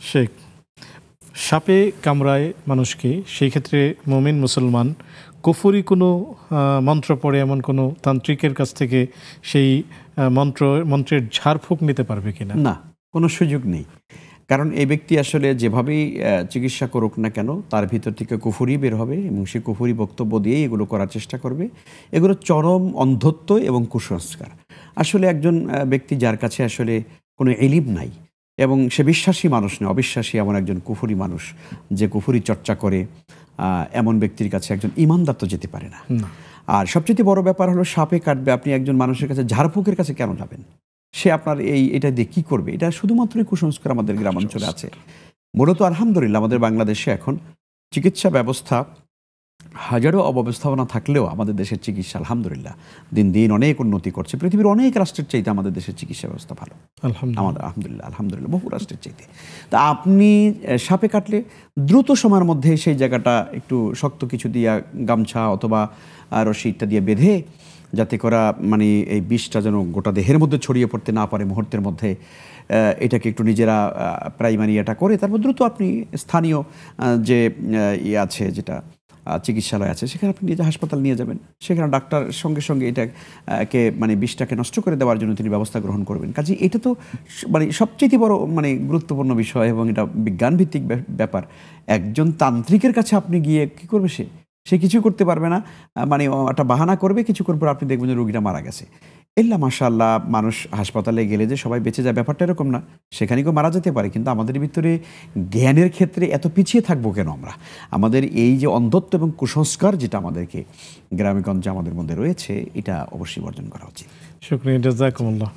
শেখ, সাপে কামড়ায় মানুষকে, সেই ক্ষেত্রে মুমিন মুসলমান কুফরি কোনো মন্ত্র পড়ে এমন কোনো তান্ত্রিকের কাছ থেকে সেই মন্ত্রের ঝাড়ফুঁক নিতে পারবে কিনা? না, কোনো সুযোগ নেই। কারণ এই ব্যক্তি আসলে যেভাবেই চিকিৎসা করুক না কেন, তার ভিতর থেকে কুফরি বের হবে এবং সে কুফরি বক্তব্য দিয়েই এগুলো করার চেষ্টা করবে। এগুলো চরম অন্ধত্ব এবং কুসংস্কার। আসলে একজন ব্যক্তি যার কাছে আসলে কোনো এলিম নাই এবং সে বিশ্বাসী মানুষ নয়, অবিশ্বাসী এমন একজন কুফরি মানুষ যে কুফরি চর্চা করে, এমন ব্যক্তির কাছে একজন ইমানদার তো যেতে পারে না। আর সবচেয়ে বড় ব্যাপার হলো সাপে কাটবে, আপনি একজন মানুষের কাছে ঝাড়ফুঁকের কাছে কেন যাবেন? সে আপনার এটা দিয়ে কী করবে? এটা শুধুমাত্রই কুসংস্কার আমাদের গ্রামাঞ্চলে আছে। মূলত আলহামদুলিল্লাহ আমাদের বাংলাদেশে এখন চিকিৎসা ব্যবস্থা হাজারো অব্যবস্থাপনা থাকলেও আমাদের দেশের চিকিৎসা আলহামদুলিল্লাহ দিন দিন অনেক উন্নতি করছে। পৃথিবীর অনেক রাষ্ট্রের চাইতে আমাদের দেশের চিকিৎসা ব্যবস্থা ভালো, আমাদের আলহামদুলিল্লাহ বহু রাষ্ট্রের চাইতে। তা আপনি সাপে কাটলে দ্রুত সময়ের মধ্যে সেই জায়গাটা একটু শক্ত কিছু দিয়ে গামছা অথবা রশি ইত্যাদি দিয়ে বেঁধে, যাতে করা মানে এই বিষটা যেন গোটা দেহের মধ্যে ছড়িয়ে পড়তে না পারে মুহূর্তের মধ্যে, এটাকে একটু নিজেরা প্রাইমারি এটা করে তারপর দ্রুত আপনি স্থানীয় যে আছে, যেটা চিকিৎসালয় আছে, সেখানে আপনি নিজে হাসপাতাল নিয়ে যাবেন। সেখানে ডাক্তার সঙ্গে সঙ্গে এটাকে মানে বিষটাকে নষ্ট করে দেওয়ার জন্য তিনি ব্যবস্থা গ্রহণ করবেন। কাজে এটা তো মানে সবচেয়ে বড় মানে গুরুত্বপূর্ণ বিষয় এবং এটা বিজ্ঞানভিত্তিক ব্যাপার। একজন তান্ত্রিকের কাছে আপনি গিয়ে কী করবে? সে কিছু করতে পারবে না, মানে একটা বাহানা করবে, কিছুক্ষণ পর আপনি দেখবেন যে রোগীটা মারা গেছে। মাশাআল্লাহ, মানুষ হাসপাতালে গেলে যে সবাই বেঁচে যায় ব্যাপারটা এরকম না, সেখানে কেউ মারা যেতে পারে। কিন্তু আমাদের ভিতরে জ্ঞানের ক্ষেত্রে এত পিছিয়ে থাকবো কেন আমরা? আমাদের এই যে অন্ধত্ব এবং কুসংস্কার যেটা আমাদেরকে গ্রামেগঞ্জে আমাদের মধ্যে রয়েছে, এটা অবশ্যই বর্জন করা উচিত। শুকরিয়া, জাযাকুমুল্লাহ।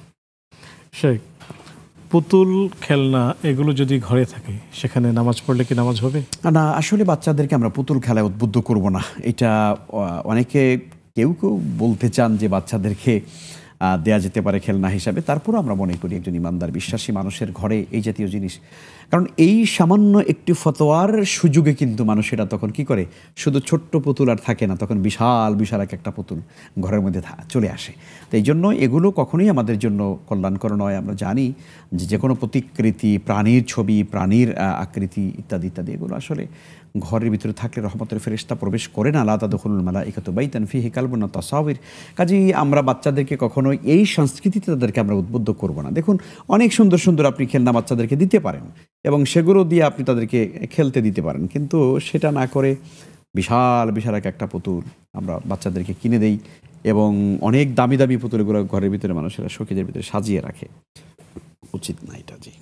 শেখ, পুতুল খেলনা এগুলো যদি ঘরে থাকে, সেখানে নামাজ পড়লে কি নামাজ হবে? না, আসলে বাচ্চাদেরকে আমরা পুতুল খেলায় উদ্বুদ্ধ করব না। এটা অনেকে কেউ বলতে চান যে বাচ্চাদেরকে দেয়া যেতে পারে খেলনা হিসাবে। তারপরও আমরা মনে করি একজন ইমানদার বিশ্বাসী মানুষের ঘরে এই জাতীয় জিনিস, কারণ এই সামান্য একটি ফতোয়ার সুযোগে কিন্তু মানুষেরা তখন কি করে, শুধু ছোট্ট পুতুল আর থাকে না, তখন বিশাল বিশাল একটা পুতুল ঘরের মধ্যে চলে আসে। তো এই জন্য এগুলো কখনোই আমাদের জন্য কল্যাণকর নয়। আমরা জানি যে কোনো প্রতিকৃতি, প্রাণীর ছবি, প্রাণীর আকৃতি ইত্যাদি ইত্যাদি, এগুলো আসলে ঘরের ভিতরে থাকলে রহমতের ফেরেশতা প্রবেশ করে না। লা তাদখুলুল মালাইকাতু বাইতান ফীহি কালবুন ওয়া তাসাবির। কাজেই আমরা বাচ্চাদেরকে কখনোই এই সংস্কৃতিতে তাদেরকে আমরা উদ্বুদ্ধ করব না। দেখুন, অনেক সুন্দর সুন্দর আপনি খেলনা বাচ্চাদেরকে দিতে পারেন এবং সেগুলো দিয়ে আপনি তাদেরকে খেলতে দিতে পারেন, কিন্তু সেটা না করে বিশাল বিশাল একটা পুতুল আমরা বাচ্চাদেরকে কিনে দেই এবং অনেক দামি দামি পুতুলগুলো ঘরের ভিতরে মানুষেরা শোকেজের ভিতরে সাজিয়ে রাখে। উচিত না এটা। জি।